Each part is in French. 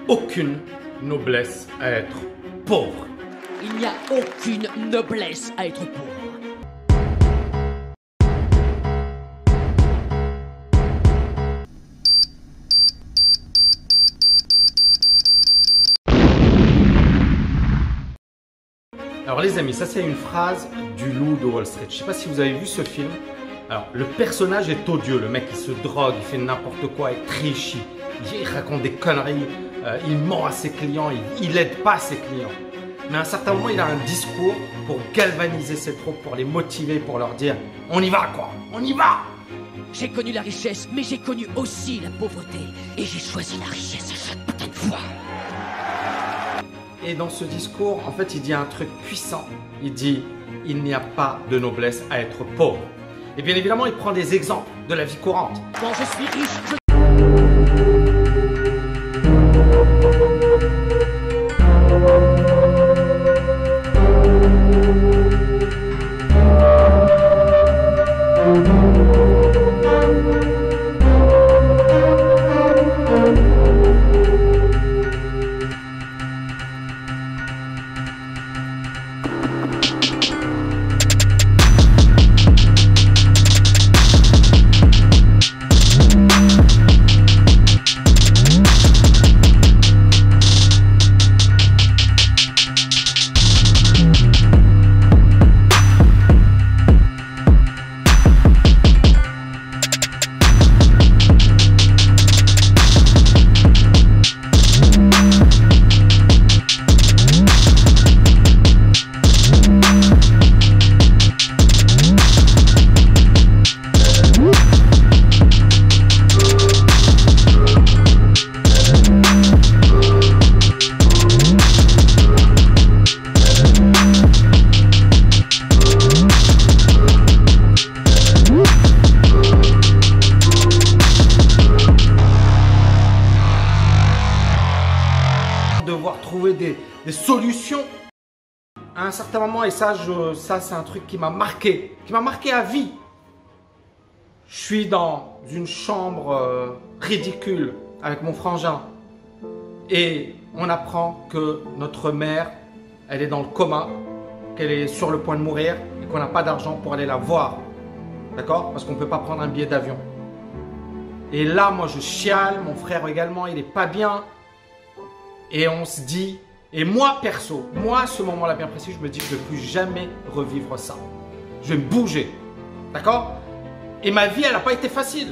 aucune noblesse à être pauvre. Il n'y a aucune noblesse à être pauvre. Alors les amis, ça c'est une phrase du loup de Wall Street. Je ne sais pas si vous avez vu ce film. Alors le personnage est odieux, le mec il se drogue, il fait n'importe quoi, il triche, il raconte des conneries, il ment à ses clients, il n'aide pas ses clients. Mais à un certain moment il a un discours pour galvaniser ses troupes, pour les motiver, pour leur dire on y va quoi, on y va. J'ai connu la richesse, mais j'ai connu aussi la pauvreté. Et j'ai choisi la richesse à chaque putain de fois. Et dans ce discours, en fait, il dit un truc puissant. Il dit, il n'y a pas de noblesse à être pauvre. Et bien évidemment, il prend des exemples de la vie courante. Quand je suis riche, devoir trouver des solutions à un certain moment. Et ça c'est un truc qui m'a marqué à vie. Je suis dans une chambre ridicule avec mon frangin et on apprend que notre mère, elle est dans le coma, qu'elle est sur le point de mourir et qu'on n'a pas d'argent pour aller la voir. D'accord? Parce qu'on ne peut pas prendre un billet d'avion. Et là, moi, je chiale, mon frère également, il n'est pas bien. Et on se dit, et moi perso, moi à ce moment-là bien précis, je me dis que je ne veux plus jamais revivre ça. Je vais me bouger, d'accord? Et ma vie, elle n'a pas été facile.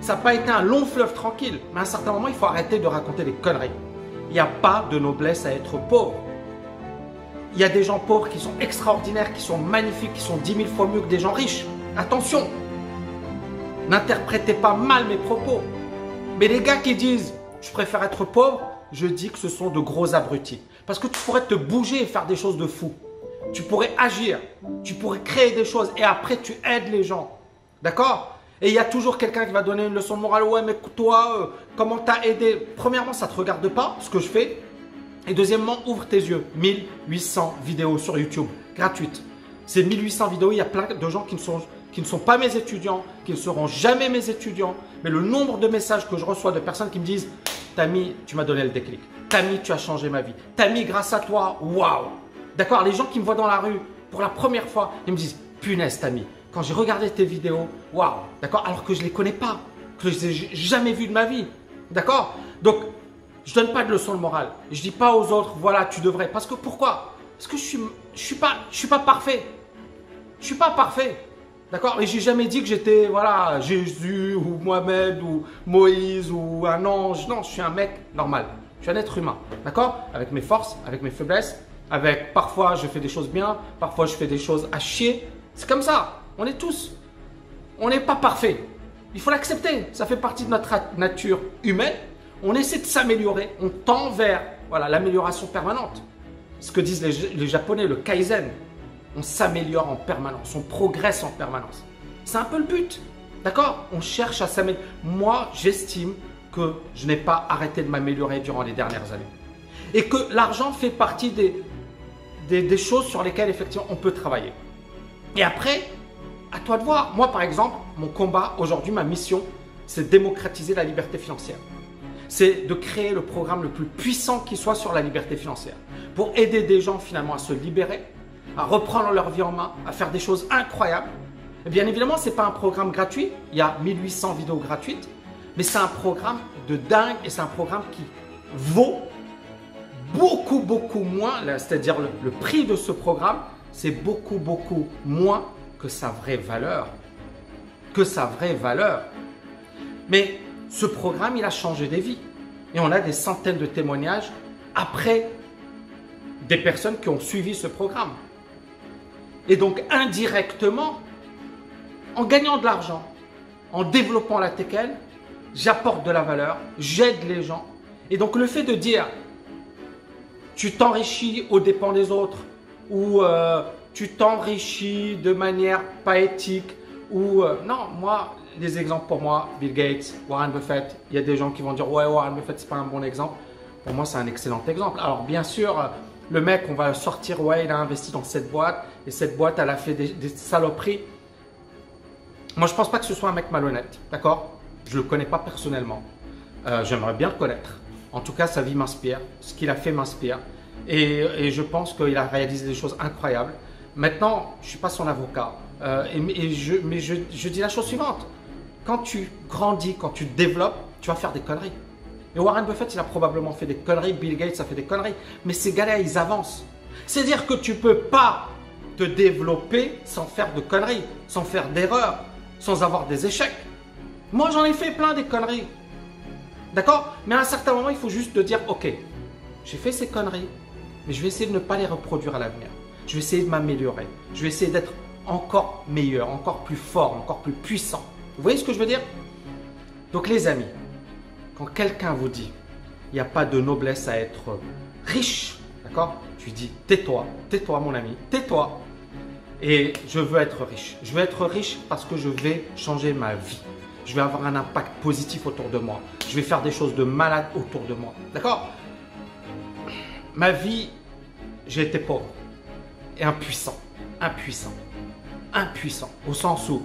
Ça n'a pas été un long fleuve tranquille. Mais à un certain moment, il faut arrêter de raconter des conneries. Il n'y a pas de noblesse à être pauvre. Il y a des gens pauvres qui sont extraordinaires, qui sont magnifiques, qui sont 10 000 fois mieux que des gens riches. Attention, n'interprétez pas mal mes propos. Mais les gars qui disent, je préfère être pauvre, je dis que ce sont de gros abrutis. Parce que tu pourrais te bouger et faire des choses de fou. Tu pourrais agir, tu pourrais créer des choses et après tu aides les gens. D'accord? Et il y a toujours quelqu'un qui va donner une leçon de morale. Ouais, mais toi, comment t'as aidé? Premièrement, ça ne te regarde pas, ce que je fais. Et deuxièmement, ouvre tes yeux. 1800 vidéos sur YouTube, gratuites. Ces 1800 vidéos, il y a plein de gens qui ne sont pas mes étudiants, qui ne seront jamais mes étudiants. Mais le nombre de messages que je reçois de personnes qui me disent « Tami, tu m'as donné le déclic. Tami, tu as changé ma vie. Tami, grâce à toi, waouh !» D'accord? Les gens qui me voient dans la rue pour la première fois, ils me disent « Punaise, Tami, quand j'ai regardé tes vidéos, waouh !» D'accord? Alors que je ne les connais pas, que je ne les ai jamais vues de ma vie. D'accord? Donc, je ne donne pas de leçon de morale. Je ne dis pas aux autres « Voilà, tu devrais. » Parce que pourquoi? Parce que je suis pas parfait. Je ne suis pas parfait. D'accord? Et j'ai jamais dit que j'étais, voilà, Jésus ou Mohamed ou Moïse ou un ange. Non, je suis un mec normal. Je suis un être humain. D'accord? Avec mes forces, avec mes faiblesses, avec parfois je fais des choses bien, parfois je fais des choses à chier. C'est comme ça. On est tous. On n'est pas parfait. Il faut l'accepter. Ça fait partie de notre nature humaine. On essaie de s'améliorer. On tend vers, voilà, l'amélioration permanente. Ce que disent les Japonais, le Kaizen. On s'améliore en permanence, on progresse en permanence. C'est un peu le but, d'accord? On cherche à s'améliorer. Moi, j'estime que je n'ai pas arrêté de m'améliorer durant les dernières années. Et que l'argent fait partie des choses sur lesquelles effectivement on peut travailler. Et après, à toi de voir. Moi, par exemple, mon combat aujourd'hui, ma mission, c'est démocratiser la liberté financière. c'est de créer le programme le plus puissant qui soit sur la liberté financière pour aider des gens finalement à se libérer, à reprendre leur vie en main, à faire des choses incroyables. Et bien évidemment, ce n'est pas un programme gratuit, il y a 1800 vidéos gratuites, mais c'est un programme de dingue et c'est un programme qui vaut beaucoup moins, c'est-à-dire le prix de ce programme, c'est beaucoup moins que sa vraie valeur. Mais ce programme, il a changé des vies. Et on a des centaines de témoignages après des personnes qui ont suivi ce programme. Et donc, indirectement, en gagnant de l'argent, en développant la TKL, j'apporte de la valeur, j'aide les gens. Et donc, le fait de dire tu t'enrichis aux dépens des autres ou tu t'enrichis de manière pas éthique ou non, moi, les exemples pour moi, Bill Gates, Warren Buffett, il y a des gens qui vont dire ouais, Warren Buffett, c'est pas un bon exemple. Pour moi, c'est un excellent exemple. Alors, bien sûr, le mec, on va sortir, ouais, il a investi dans cette boîte et cette boîte, elle a fait des saloperies. Moi, je pense pas que ce soit un mec malhonnête, d'accord? Je le connais pas personnellement. J'aimerais bien le connaître. En tout cas, sa vie m'inspire. Ce qu'il a fait m'inspire. Et je pense qu'il a réalisé des choses incroyables. Maintenant, je ne suis pas son avocat. Mais je dis la chose suivante. Quand tu grandis, quand tu te développes, tu vas faire des conneries. Et Warren Buffett, il a probablement fait des conneries. Bill Gates a fait des conneries. Mais ces gars-là, ils avancent. C'est-à-dire que tu ne peux pas te développer sans faire de conneries, sans faire d'erreurs, sans avoir des échecs. Moi, j'en ai fait plein des conneries. D'accord? Mais à un certain moment, il faut juste te dire, ok, j'ai fait ces conneries, mais je vais essayer de ne pas les reproduire à l'avenir. Je vais essayer de m'améliorer. Je vais essayer d'être encore meilleur, encore plus fort, encore plus puissant. Vous voyez ce que je veux dire? Donc les amis, quand quelqu'un vous dit, il n'y a pas de noblesse à être riche, d'accord? Tu dis, tais-toi mon ami, tais-toi. Et je veux être riche. Je veux être riche parce que je vais changer ma vie. Je vais avoir un impact positif autour de moi. Je vais faire des choses de malade autour de moi. D'accord? Ma vie, j'ai été pauvre et impuissant. Impuissant. Au sens où,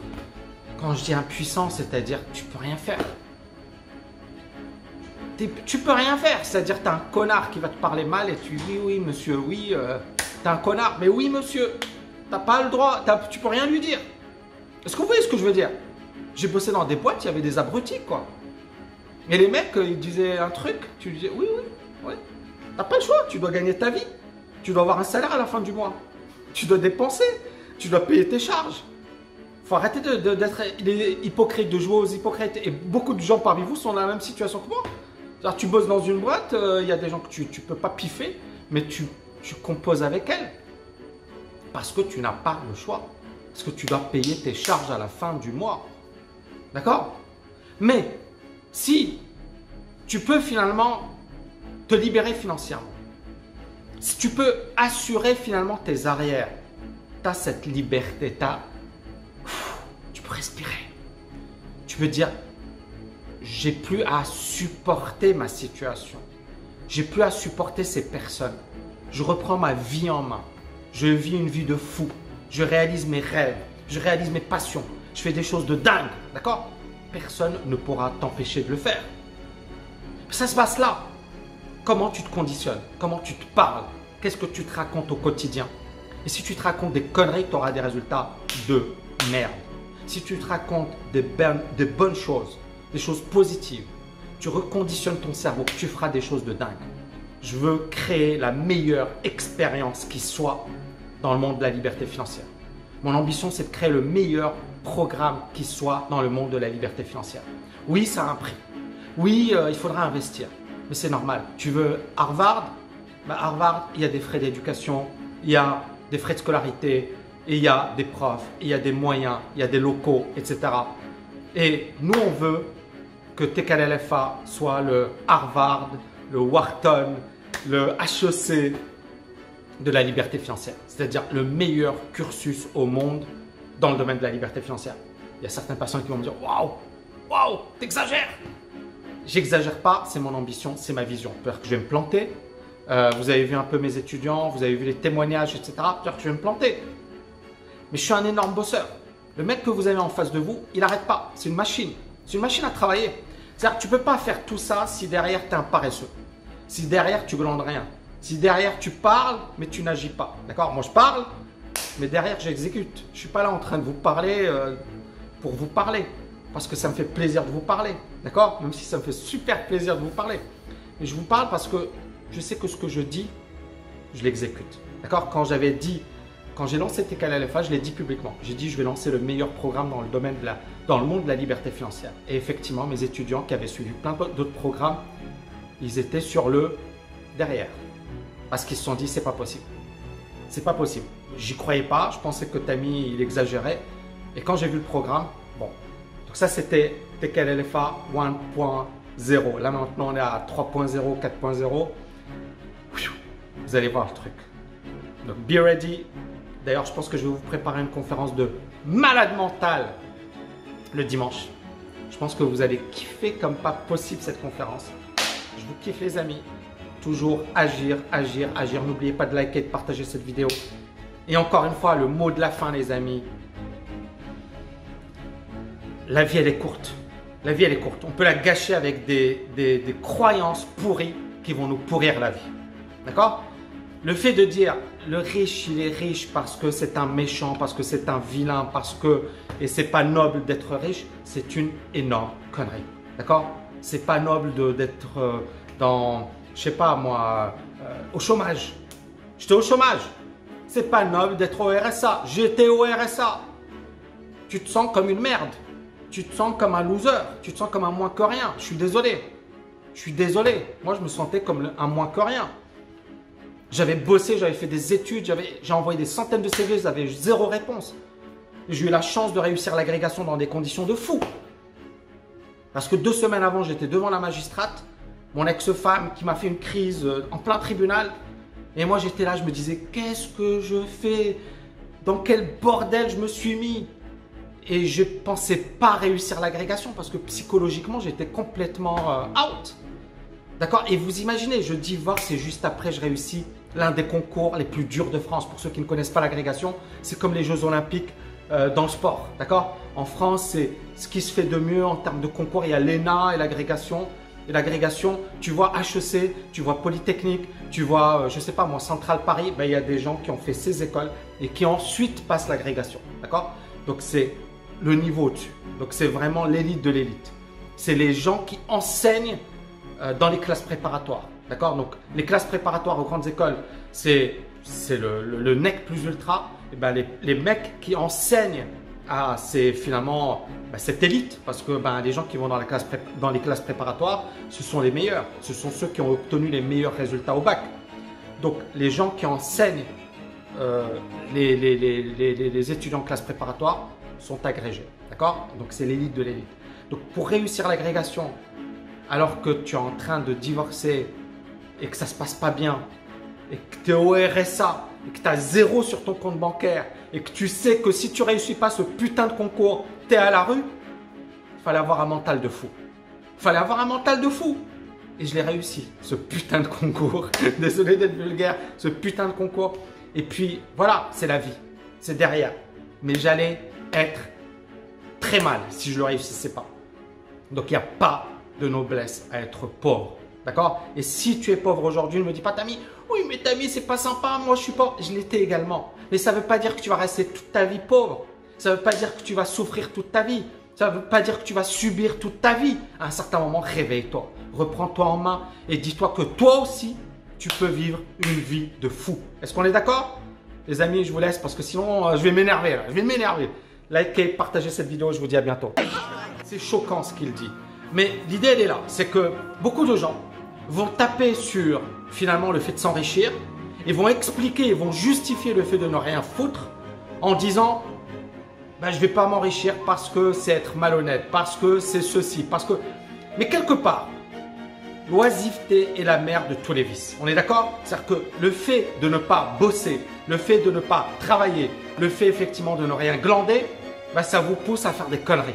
quand je dis impuissant, c'est-à-dire tu peux rien faire. Tu peux rien faire. C'est-à-dire tu as un connard qui va te parler mal et tu dis oui monsieur, oui, tu es un connard. Mais oui monsieur, tu n'as pas le droit, tu peux rien lui dire. Est-ce que vous voyez ce que je veux dire? J'ai bossé dans des boîtes, il y avait des abrutis, quoi. Et les mecs, ils disaient un truc, tu disais oui. T'as pas le choix, tu dois gagner ta vie. Tu dois avoir un salaire à la fin du mois. Tu dois dépenser, tu dois payer tes charges. Faut arrêter d'être hypocrite, de jouer aux hypocrites. Et beaucoup de gens parmi vous sont dans la même situation que moi. C'est-à-dire, tu bosses dans une boîte, il y a des gens que tu peux pas piffer, mais tu composes avec elles. Parce que tu n'as pas le choix. Parce que tu dois payer tes charges à la fin du mois. D'accord? Mais si tu peux finalement te libérer financièrement, si tu peux assurer finalement tes arrières, tu as cette liberté, tu peux respirer. Tu peux dire, j'ai plus à supporter ma situation. J'ai plus à supporter ces personnes. Je reprends ma vie en main. Je vis une vie de fou. Je réalise mes rêves. Je réalise mes passions. Je fais des choses de dingue, d'accord? Personne ne pourra t'empêcher de le faire. Ça se passe là. Comment tu te conditionnes? Comment tu te parles? Qu'est-ce que tu te racontes au quotidien? Et si tu te racontes des conneries, tu auras des résultats de merde. Si tu te racontes des bonnes choses, des choses positives, tu reconditionnes ton cerveau, tu feras des choses de dingue. Je veux créer la meilleure expérience qui soit dans le monde de la liberté financière. Mon ambition, c'est de créer le meilleur programme qui soit dans le monde de la liberté financière. Oui, ça a un prix. Oui, il faudra investir. Mais c'est normal. Tu veux Harvard? Harvard, il y a des frais d'éducation, il y a des frais de scolarité, et il y a des profs, il y a des moyens, il y a des locaux, etc. Et nous, on veut que TKL LFA soit le Harvard, le Wharton, le HEC de la liberté financière. C'est-à-dire le meilleur cursus au monde dans le domaine de la liberté financière. Il y a certaines personnes qui vont me dire « Waouh, t'exagères !» J'exagère pas, c'est mon ambition, c'est ma vision. Peut-être que je vais me planter. Vous avez vu un peu mes étudiants, vous avez vu les témoignages, etc. Peut-être que je vais me planter. Mais je suis un énorme bosseur. Le mec que vous avez en face de vous, il n'arrête pas. C'est une machine. C'est une machine à travailler. C'est-à-dire que tu ne peux pas faire tout ça si derrière tu es un paresseux. Si derrière tu glandes rien. Si derrière tu parles, mais tu n'agis pas. D'accord? Moi je parle, mais derrière j'exécute. Je ne suis pas là en train de vous parler pour vous parler. Parce que ça me fait plaisir de vous parler. D'accord? Même si ça me fait super plaisir de vous parler. Mais je vous parle parce que je sais que ce que je dis, je l'exécute. D'accord? Quand j'ai lancé TKL LFA, je l'ai dit publiquement. J'ai dit je vais lancer le meilleur programme dans le domaine dans le monde de la liberté financière. Et effectivement, mes étudiants qui avaient suivi plein d'autres programmes, ils étaient sur le derrière. Parce qu'ils se sont dit c'est pas possible. C'est pas possible. J'y croyais pas, je pensais que Tammy il exagérait. Et quand j'ai vu le programme, bon. Donc ça c'était TKL LFA 1.0. Là maintenant on est à 3.0, 4.0. Vous allez voir le truc. Donc be ready. D'ailleurs, je pense que je vais vous préparer une conférence de malade mental le dimanche. Je pense que vous allez kiffer comme pas possible cette conférence. Je vous kiffe les amis. Toujours agir, agir, agir. N'oubliez pas de liker et de partager cette vidéo. Et encore une fois, le mot de la fin les amis. La vie elle est courte. La vie elle est courte. On peut la gâcher avec des croyances pourries qui vont nous pourrir la vie. D'accord? Le fait de dire le riche, il est riche parce que c'est un méchant, parce que c'est un vilain, parce que et c'est pas noble d'être riche, c'est une énorme connerie. D'accord? C'est pas noble d'être dans, je sais pas moi, au chômage. J'étais au chômage. C'est pas noble d'être au RSA. J'étais au RSA. Tu te sens comme une merde. Tu te sens comme un loser. Tu te sens comme un moins que rien. Je suis désolé. Je suis désolé. Moi, je me sentais comme un moins que rien. J'avais bossé, j'avais fait des études, j'ai envoyé des centaines de CV, j'avais zéro réponse. J'ai eu la chance de réussir l'agrégation dans des conditions de fou. Parce que 2 semaines avant, j'étais devant la magistrate, mon ex-femme qui m'a fait une crise en plein tribunal. Et moi, j'étais là, je me disais, qu'est-ce que je fais? Dans quel bordel je me suis mis? Et je ne pensais pas réussir l'agrégation parce que psychologiquement, j'étais complètement out. D'accord? Et vous imaginez, je divorce et juste après, je réussis l'un des concours les plus durs de France. Pour ceux qui ne connaissent pas l'agrégation, c'est comme les Jeux Olympiques dans le sport. D'accord? En France, c'est ce qui se fait de mieux en termes de concours. Il y a l'ENA et l'agrégation. Et l'agrégation, tu vois HEC, tu vois Polytechnique, tu vois, je ne sais pas moi, Centrale Paris. Ben, il y a des gens qui ont fait ces écoles et qui ensuite passent l'agrégation. D'accord? Donc, c'est le niveau au-dessus. Donc, c'est vraiment l'élite de l'élite. C'est les gens qui enseignent dans les classes préparatoires. D'accord? Donc, les classes préparatoires aux grandes écoles, c'est le NEC plus ultra. Et ben, les mecs qui enseignent c'est finalement cette élite. Parce que les gens qui vont dans les classes préparatoires, ce sont les meilleurs. Ce sont ceux qui ont obtenu les meilleurs résultats au bac. Donc, les gens qui enseignent les étudiants en classe préparatoire sont agrégés. D'accord? Donc, c'est l'élite de l'élite. Donc, pour réussir l'agrégation, alors que tu es en train de divorcer et que ça ne se passe pas bien et que tu es au RSA et que tu as 0 sur ton compte bancaire et que tu sais que si tu ne réussis pas ce putain de concours, tu es à la rue, il fallait avoir un mental de fou. Il fallait avoir un mental de fou. Et je l'ai réussi, ce putain de concours. Désolé d'être vulgaire, ce putain de concours. Et puis voilà, c'est la vie. C'est derrière. Mais j'allais être très mal si je ne le réussissais pas. Donc il n'y a pas de noblesse à être pauvre. D'accord? Et si tu es pauvre aujourd'hui, ne me dis pas Tammy, oui mais Tammy c'est pas sympa, moi je suis pauvre. Je l'étais également. Mais ça ne veut pas dire que tu vas rester toute ta vie pauvre. Ça ne veut pas dire que tu vas souffrir toute ta vie. Ça ne veut pas dire que tu vas subir toute ta vie. À un certain moment, réveille-toi. Reprends-toi en main et dis-toi que toi aussi, tu peux vivre une vie de fou. Est-ce qu'on est d'accord? Les amis, je vous laisse parce que sinon, je vais m'énerver. Je vais m'énerver. Likez, partagez cette vidéo. Je vous dis à bientôt. C'est choquant ce qu'il dit. Mais l'idée, elle est là. C'est que beaucoup de gens vont taper sur finalement le fait de s'enrichir et vont expliquer, vont justifier le fait de ne rien foutre en disant je ne vais pas m'enrichir parce que c'est être malhonnête, parce que c'est ceci, parce que… Mais quelque part, l'oisiveté est la mère de tous les vices. On est d'accord? C'est-à-dire que le fait de ne pas bosser, le fait de ne pas travailler, le fait effectivement de ne rien glander, ça vous pousse à faire des conneries.